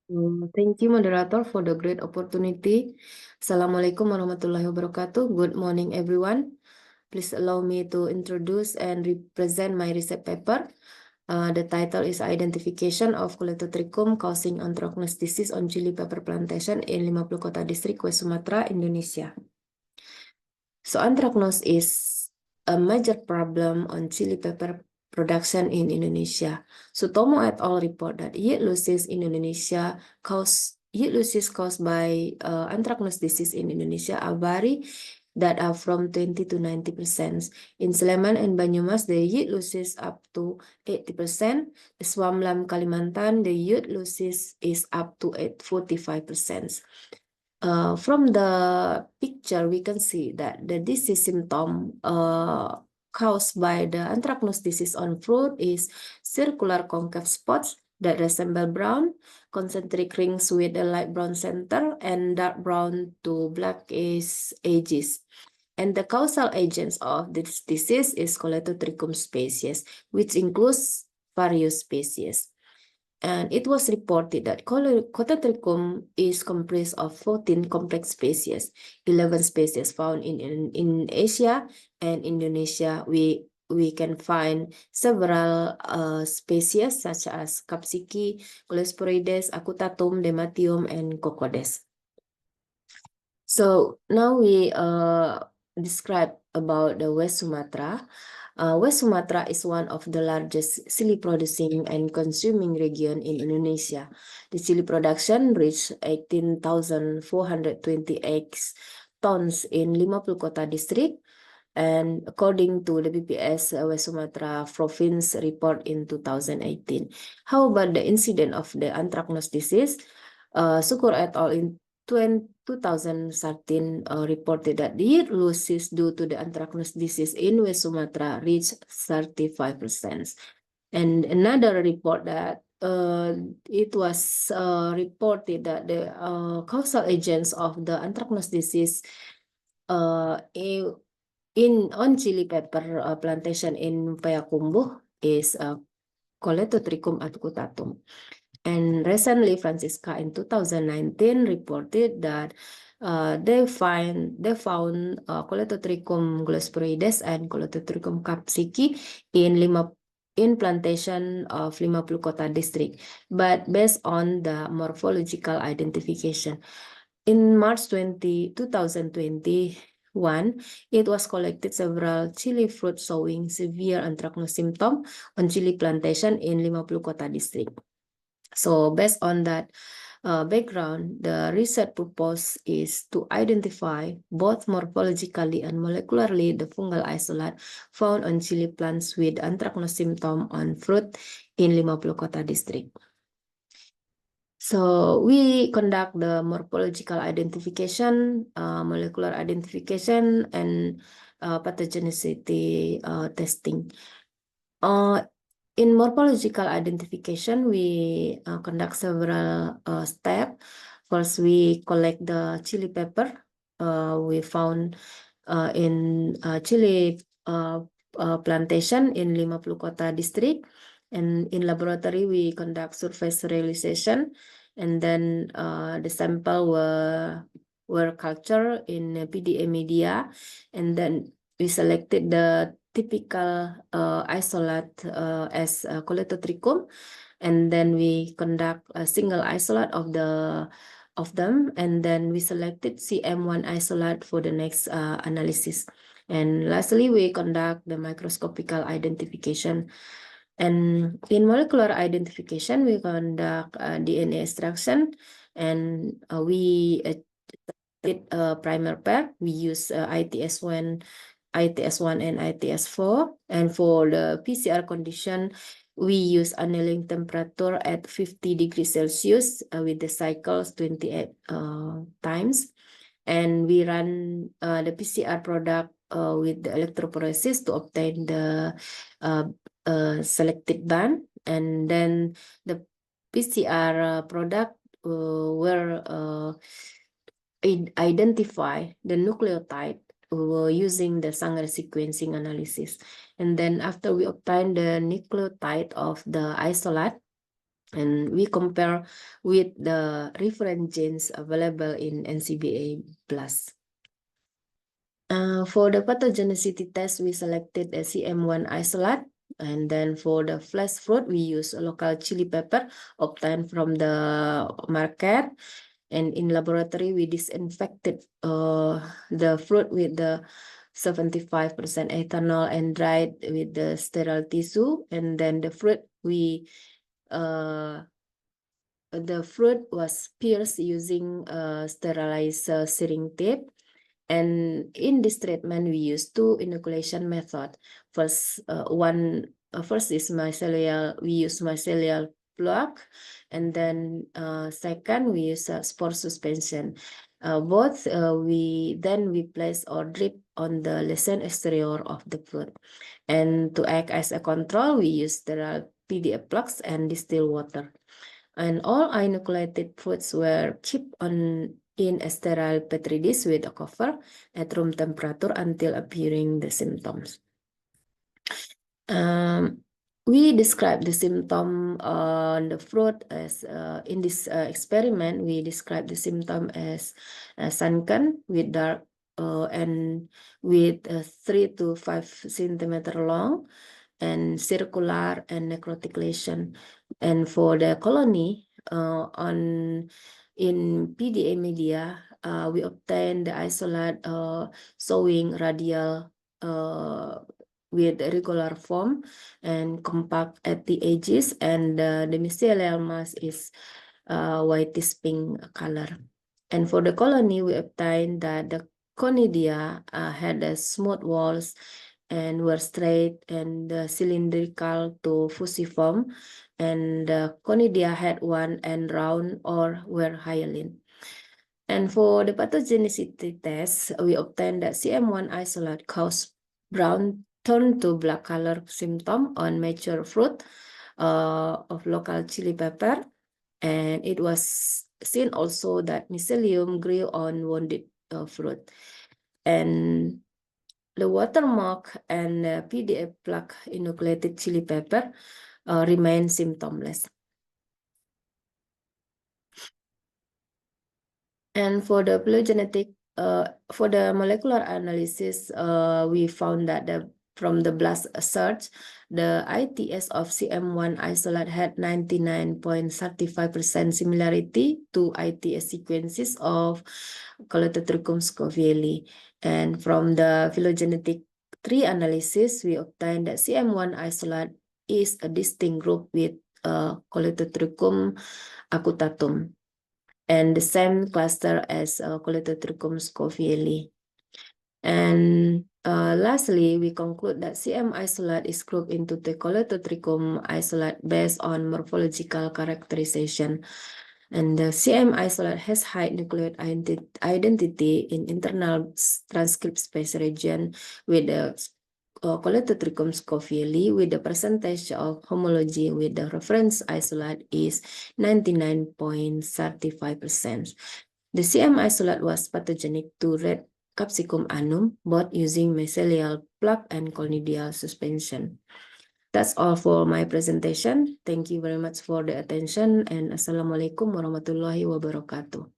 Thank you, moderator, for the great opportunity. Assalamualaikum warahmatullahi wabarakatuh. Good morning, everyone. Please allow me to introduce and represent my research paper. The title is Identification of Colletotrichum Causing Anthracnose Disease on Chili Pepper Plantation in 50 Kota Distrik, West Sumatra, Indonesia. So anthracnose is a major problem on chili pepper production in Indonesia. Sutomo et al. Report that yield losses in Indonesia caused by anthracnose disease in Indonesia are vary that are from 20 to 90%. In Sleman and Banyumas, the yield losses up to 80%. Swamlam, Kalimantan, the yield losses is up to 45%. From the picture, we can see that the disease symptom caused by the anthracnose disease on fruit is circular concave spots that resemble brown, concentric rings with a light brown center, and dark brown to blackish edges. And the causal agents of this disease is Colletotrichum species, which includes various species. And it was reported that Colletotrichum is comprised of 14 complex species, 11 species found in Asia and Indonesia. We can find several species such as Capsiki, Colosporides, Acutatum, Dematium, and Cocodes. So now we describe about the West Sumatra. West Sumatra is one of the largest chili producing and consuming region in Indonesia. The chili production reached 18,428 tons in 50 Kota District, and according to the BPS West Sumatra Province report in 2018. How about the incident of the anthracnose disease? Sukur et al. In 2013 reported that the yield losses due to the anthracnose disease in West Sumatra reached 35%. And another report that it was reported that the causal agents of the anthracnose disease on chili pepper plantation in Payakumbuh is Colletotrichum acutatum. And recently, Francisca in 2019 reported that they found Colletotrichum glosporoides and Colletotrichum capsiki in plantation of 50 Kota District, but based on the morphological identification. In March 2021, it was collected several chili fruit showing severe anthracnose symptom on chili plantation in 50 Kota District. So based on that background, the research purpose is to identify both morphologically and molecularly the fungal isolate found on chili plants with anthracnose symptom on fruit in 50 Kota District. So we conduct the morphological identification, molecular identification, and pathogenicity testing. In morphological identification, we conduct several steps. First, we collect the chili pepper. We found in chili plantation in 50 Kota District. And in laboratory, we conduct surface sterilization. And then the sample were cultured in PDA media. And then we selected the typical isolate as Colletotrichum, and then we conduct a single isolate of them, and then we selected CM1 isolate for the next analysis. And lastly, we conduct the microscopical identification. And in molecular identification, we conduct DNA extraction, and we did a primer pair. We use ITS1 and ITS4. And for the PCR condition, we use annealing temperature at 50 degrees Celsius with the cycles 28 times. And we run the PCR product with the electrophoresis to obtain the selected band. And then the PCR product were identify the nucleotide using the Sanger sequencing analysis. And then after we obtain the nucleotide of the isolate, And we compare with the reference genes available in NCBA Plus. For the pathogenicity test, we selected a CM1 isolate. And then for the flash fruit, we use a local chili pepper obtained from the market. And in laboratory, we disinfected the fruit with the 75% ethanol and dried with the sterile tissue. And then the fruit was pierced using sterilized syringe tape. And in this treatment, we use two inoculation method. First is we use mycelial plug, and then second we use spore suspension. We place or drip on the lesion exterior of the fruit. And to act as a control, we use sterile PDA plugs and distilled water. And all inoculated fruits were kept in a sterile petri dish with a cover at room temperature until appearing the symptoms. We describe the symptom on the fruit as in this experiment. We describe the symptom as sunken with dark and with 3 to 5 centimeter long and circular and necrotic lesion. And for the colony in PDA media, we obtained the isolate showing radial with regular form and compact at the edges, and the mycelial mass is whitish pink color. And for the colony, we obtained that the conidia had a smooth walls and were straight and cylindrical to fusiform, and the conidia had one end round or were hyaline. And for the pathogenicity test, we obtained that CM1 isolate caused brown turn to black color symptom on mature fruit of local chili pepper. And it was seen also that mycelium grew on wounded fruit. And the watermark and PDA plug inoculated chili pepper remain symptomless. And for the phylogenetic, for the molecular analysis, we found that from the blast search, the ITS of CM1 isolate had 99.35% similarity to ITS sequences of Colletotrichum scovellii. And from the phylogenetic tree analysis, we obtained that CM1 isolate is a distinct group with Colletotrichum acutatum, and the same cluster as Colletotrichum scovellii. And lastly, we conclude that CM isolate is grouped into the Colletotrichum isolate based on morphological characterization. And the CM isolate has high nucleotide identity in internal transcript space region with the Colletotrichum scovellii with the percentage of homology with the reference isolate is 99.35%. The CM isolate was pathogenic to red Capsicum annum, both using mycelial plug and conidial suspension. That's all for my presentation. Thank you very much for the attention, and Assalamualaikum warahmatullahi wabarakatuh.